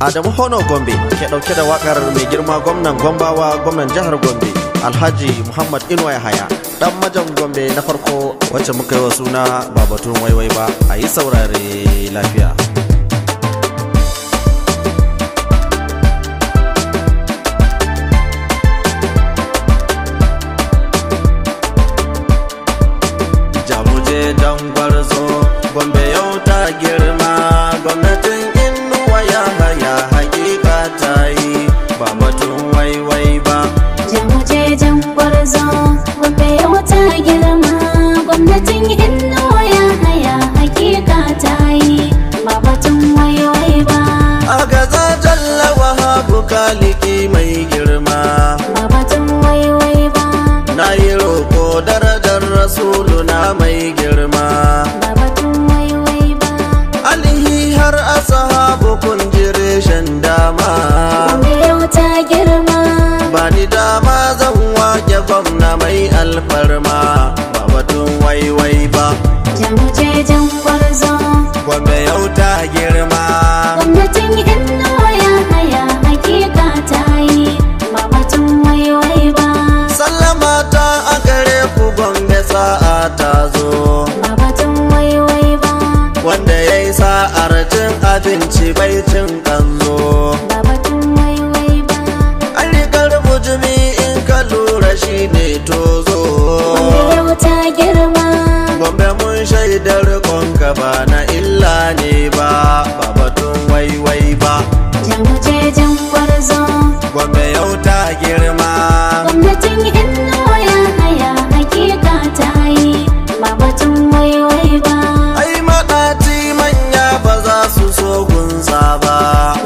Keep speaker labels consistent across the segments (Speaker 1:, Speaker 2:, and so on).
Speaker 1: Adamu Hono Gombe ke dauke da wakar mai girma gwamnan Gombawa, gwamnan jihar Gombe Alhaji Muhammad Inuwa Yahaya dan majan Gombe na farko wacce muka yi wa suna ba batun waiwai ba. A yi saurare lafiya. Jamuje dan gwarzo Gombe yau ta girma, gwamnatin Inuwa Yahaya hakika ta yi ba batun waiwai ba.
Speaker 2: Jamuje dan gwarzo Gombe yau ta girma, gwamnatin Inuwa Yahaya hakika ta yi ba batun waiwai ba.
Speaker 1: Agaza jalla wahabu kaliki mai girma,
Speaker 2: Ba batun waiwai ba.
Speaker 1: na yi roko darajar rasuluna mai girma.
Speaker 2: Ba batun waiwai ba.
Speaker 1: Alihi har asahabu kun jire shan dama,
Speaker 2: Gombe yau ta girma.
Speaker 1: ba ni dama zan wake gwamna mai alfarma ba batun waiwai ba.
Speaker 2: Jamuje dan gwarzo
Speaker 1: Gombe yau ta girma,
Speaker 2: gwamnatin Inuwa Yahaya hakika ta yi ba batun waiwai ba.
Speaker 1: sallama ta a gare ku Gombe sa'a ta zo,
Speaker 2: Ba batun waiwai ba.
Speaker 1: wanda ya yi sa'ar cin abinci bai cin kanzo.
Speaker 2: Ba batun waiwai ba.
Speaker 1: An rigar bujumi in ka lura shi ne tozo.
Speaker 2: Gombe yau ta girma.
Speaker 1: Gombe mun shaidar konka ba na illa ne ba batun waiwai ba.
Speaker 2: Jamuje dan gwarzo
Speaker 1: Gombe yau ta girma,
Speaker 2: gwamnatin Inuwa Yahaya hakika ta yi ba batun waiwai ba.
Speaker 1: ai maɗaci manya ba za su so gunsa ba.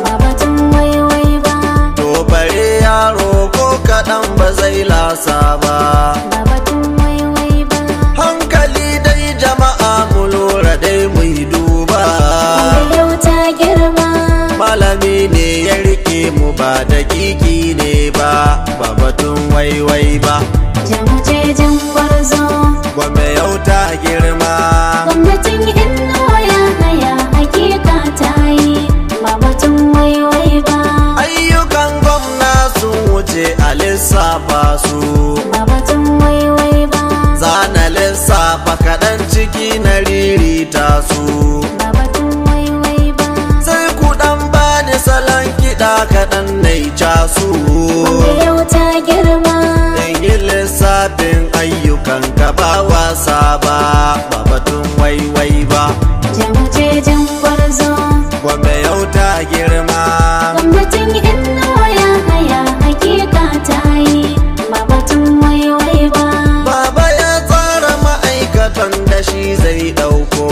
Speaker 2: Ba batun waiwai ba.
Speaker 1: To bare yaro ko kaɗan ba zai lasa ba.
Speaker 2: Ba batun waiwai ba.
Speaker 1: Hankali dai jama'a mu lura dai mu yi duba.
Speaker 2: Gombe yau ta girma.
Speaker 1: Malami ne ya rike mu ba dakiki ne ba batun waiwai ba.
Speaker 2: Jamuje dan gwarzo
Speaker 1: Gombe yau ta girma,
Speaker 2: gwamnatin Inuwa Yahaya hakika ta yi ba batun waiwai ba.
Speaker 1: ayyukan gwamna sun wuce a lissafa su.
Speaker 2: Ba batun waiwai ba.
Speaker 1: Zana lissafa kaɗan ciki na ririta su.
Speaker 2: Ba batun waiwai ba.
Speaker 1: Sai ku ɗan bani salon kiɗa kaɗan na yi casu.
Speaker 2: Gombe yau ta girma.
Speaker 1: In yi lissafin ayyukan ka ba wasa ba batun waiwai ba.
Speaker 2: Jamuje dan gwarzo
Speaker 1: Gombe yau ta girma,
Speaker 2: gwamnatin Inuwa Yahaya hakika ta yi ba batun waiwai ba.
Speaker 1: baba ya tsara ma'aikatan da shi zai ɗauko.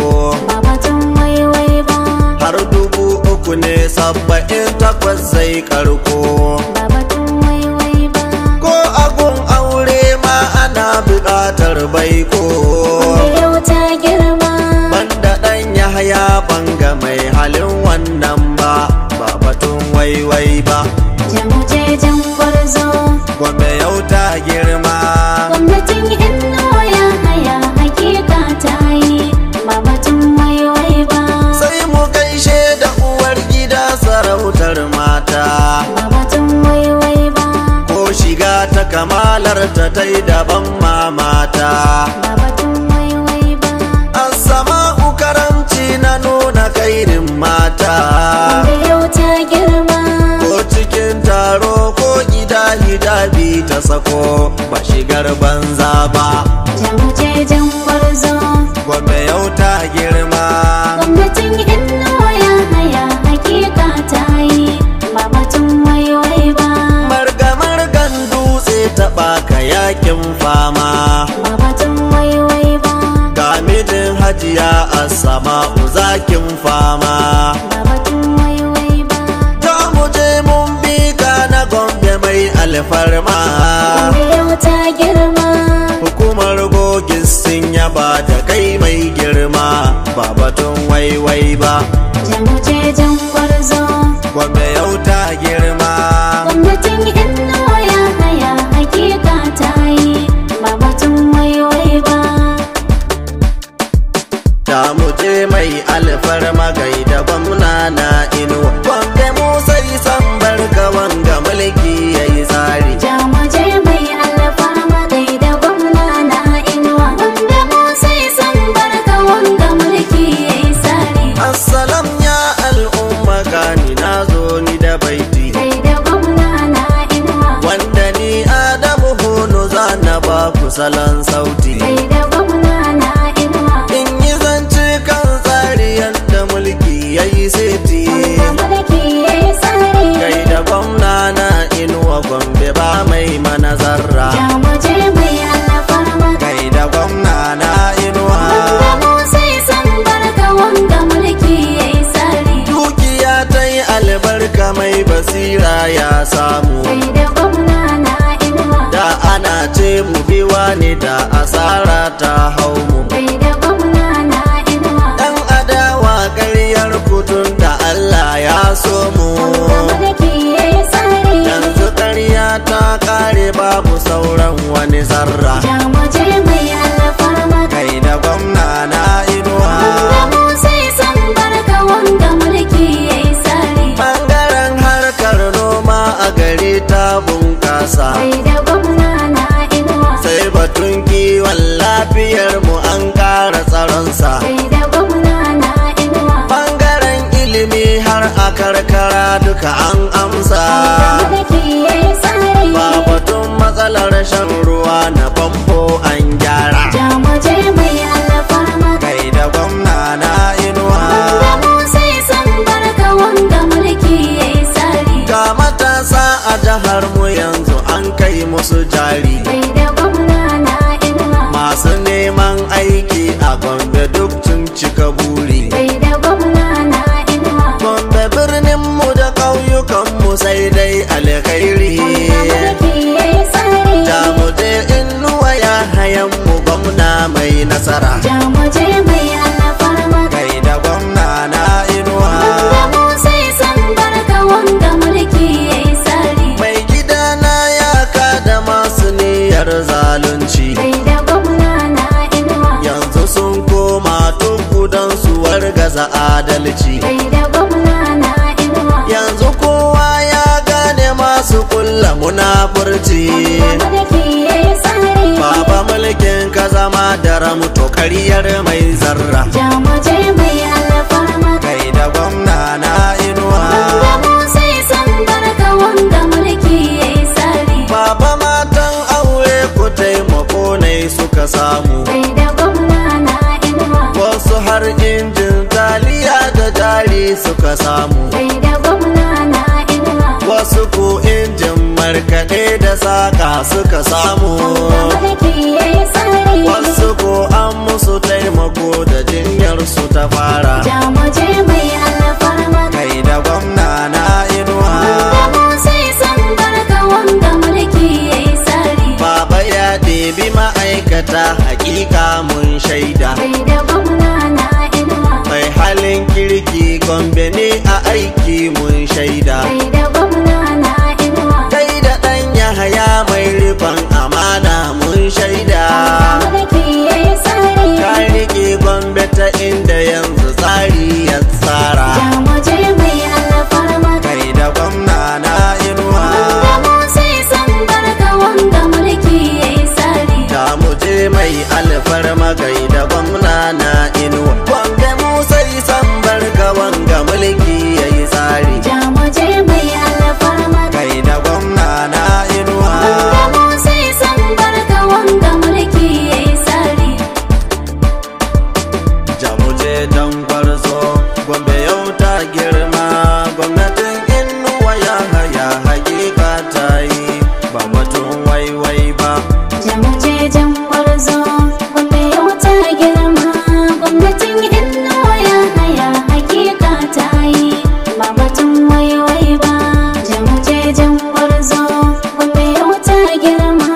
Speaker 2: Ba batun waiwai ba.
Speaker 1: Har 3,000 ne 78 zai karko.
Speaker 2: Ba batun waiwai ba.
Speaker 1: Ko agun aure ma ana buƙatar baiko.
Speaker 2: Gombe yau ta girma.
Speaker 1: Banda ɗan Yahaya banga mai halin wannan ba batun waiwai ba.
Speaker 2: Jamuje dan gwarzo
Speaker 1: Gombe yau ta girma,
Speaker 2: gwamnatin Inuwa Yahaya hakika ta yi ba batun waiwai ba.
Speaker 1: sai mu gaishe da uwar gida sarautar mata.
Speaker 2: Ba batun waiwai ba.
Speaker 1: Ko shiga ta kamalar ta tai daban mamata.
Speaker 2: Ba batun waiwai ba.
Speaker 1: Assama'u karamci na nuna kairin mata.
Speaker 2: Gombe yau ta girma.
Speaker 1: Ko cikin taro ko gida hijabi ta sako ba shigar banza ba.
Speaker 2: Jamuje dan gwarzo
Speaker 1: Gombe yau ta girma,
Speaker 2: gwamnatin Inuwa Yahaya hakika ta yi ba batun waiwai ba.
Speaker 1: marga-margan dutse ta baka yakin fama.
Speaker 2: Ba batun waiwai ba.
Speaker 1: Ga mijin hajiya Assama'u zakin fama.
Speaker 2: Ba batun waiwai ba.
Speaker 1: Ta mu je mun bi ka na Gombe mai alfarma.
Speaker 2: Gombe yau ta girma.
Speaker 1: Hukumar gogis sun yaba da kai mai girma ba batun waiwai ba.
Speaker 2: Jamuje dan gwarzo
Speaker 1: Gombe yau ta girma,
Speaker 2: gwamnatin Inuwa Yahaya hakika ta yi ba batun waiwai ba.
Speaker 1: ta mu je mai alfarma gaida gwamna na Inuwa. Gombe mu sai mulki yayi tsari.
Speaker 2: Jamuje mai alfarma gaida gwamna na inuwa, wanda mu sai san barka wanga mulki yayi tsari.
Speaker 1: Assalam ya al'umma gani nazo ni da baiti,
Speaker 2: Gaida gwamna na inuwa,
Speaker 1: wanda ni Adamu Hono zana ba ku salon sauti.
Speaker 2: gaida gwamna na inuwa,
Speaker 1: In yi zance kan tsari yadda mulki yayi seti.
Speaker 2: mulki yayi tsari.
Speaker 1: Gaida gwamna na inuwa Gombe ba mai mana zarra.
Speaker 2: Jamuje mai alfarma,
Speaker 1: Gaida gwamna na inuwa.
Speaker 2: wanda mu sai san barka wanga mulki yayi tsari.
Speaker 1: Dukiya ta yi albarka mai basira ya samu.
Speaker 2: Gaida gwamna na inuwa,
Speaker 1: Da ana ce mu biwa ne da asara ta hau mu.
Speaker 2: gaida gwamna na inuwa,
Speaker 1: Dan adawa ƙaryar kutun da Allah ya so mu.
Speaker 2: mulki yayi tsari.
Speaker 1: Yanzu ƙarya ta ƙare babu sauran wani zarra.
Speaker 2: Jamuje mai alfarma,
Speaker 1: Gaida gwamna na inuwa.
Speaker 2: wanda mu sai san barka wanga mulki yayi tsari.
Speaker 1: Bangaren harkar noma a gari ta bunƙasa.
Speaker 2: Gaida gwamna na inuwa,
Speaker 1: Sai batun kiwon lafiyar mu an ƙara tsaronsa.
Speaker 2: gaida gwamna na inuwa,
Speaker 1: Bangaren ilimi har a karkara duka an amsa.
Speaker 2: mulki yayi tsari.
Speaker 1: Ba batun matsalar shan ruwa na famfo an gyara.
Speaker 2: Jamuje mai alfarma,
Speaker 1: Gaida gwamna na inuwa.
Speaker 2: wanda mu sai san barka wanga mulki yayi tsari.
Speaker 1: Ga matasa a jihar mu yanzu an kai musu jari.
Speaker 2: Gaida gwamna na inuwa,
Speaker 1: Masu neman aiki a Gombe duk sun cika buri.
Speaker 2: gaida gwamna na inuwa,
Speaker 1: Gombe birnin mu da ƙauyukan mu sai dai alkhairi.
Speaker 2: mulki yayi tsari.
Speaker 1: Jamuje inuwa ya hayan mu gwamna mai nasara.
Speaker 2: Jamuje mai alfarma,
Speaker 1: Gaida gwamna na inuwa.
Speaker 2: wanda mu sai san barka wanga mulki yayi tsari.
Speaker 1: Mai gida na ya kada masu niyyar zalunci.
Speaker 2: Gaida gwamna na inuwa,
Speaker 1: Yanzu sun koma tuku don su wargaza adalci.
Speaker 2: gaida gwamna na inuwa,
Speaker 1: Yanzu kowa ya gane masu kulla munafurci.
Speaker 2: mulki yayi tsari.
Speaker 1: Baba mulkin ka zama da ramto ƙaryar mai zarra.
Speaker 2: Jamuje mai alfarma,
Speaker 1: Gaida gwamna na inuwa.
Speaker 2: wanda mu sai san barka wanga mulki yayi tsari.
Speaker 1: Baba matan aure ku taimako ne suka samu.
Speaker 2: Gaida gwamna na inuwa,
Speaker 1: Wasu har injin taliya da jari suka samu.
Speaker 2: gaida gwamna na inuwa,
Speaker 1: Wasu ko injin markaɗe da saƙa suka samu.
Speaker 2: mulki yayi tsari.
Speaker 1: Wasu ko an musu taimako da jinyar su ta fara.
Speaker 2: Jamuje mai alfarma,
Speaker 1: Gaida gwamna na inuwa.
Speaker 2: wanda mu sai san barka wanga mulki yayi tsari.
Speaker 1: Baba ya ɗebi ma'aikata hakika mun shaida.
Speaker 2: Gaida gwamna na inuwa,
Speaker 1: Mai halin kirki Gombe ne a aiki mun shaida.
Speaker 2: gaida gwamna na inuwa,
Speaker 1: Gaida ɗan Yahaya mai rifan amana mun shaida.
Speaker 2: mulki yayi tsari.
Speaker 1: Ka riƙe Gombe ta inda yanzu tsari ya tsara.
Speaker 2: Jamuje mai alfarma,
Speaker 1: Gaida gwamna na inuwa.
Speaker 2: wanda mu sai san barka wanga mulki yayi tsari.
Speaker 1: Jamuje mai alfarma gaida gwamna na inuwa. Gombe mu sai san barka wanga mulki yayi tsari.
Speaker 2: Jamuje mai alfarma,
Speaker 1: Gaida gwamna na inuwa.
Speaker 2: wanda mu sai san barka wanga mulki yayi tsari.
Speaker 1: Jamuje dan gwarzo Gombe yau ta girma. Gwamnatin inuwa ya haya hakika ta yi. Ba batun waiwai ba.
Speaker 2: Jamuje jan gwarzo, wanda yau ta girma. Gwamnatin inuwa ya haya hakika ta yi. Ba batun waiwai ba. Jamuje jan gwarzo, wanda yau ta girma.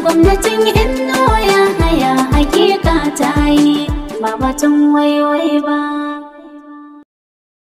Speaker 2: Gwamnatin inuwa ya haya hakika ta yi. Ba batun waiwai ba.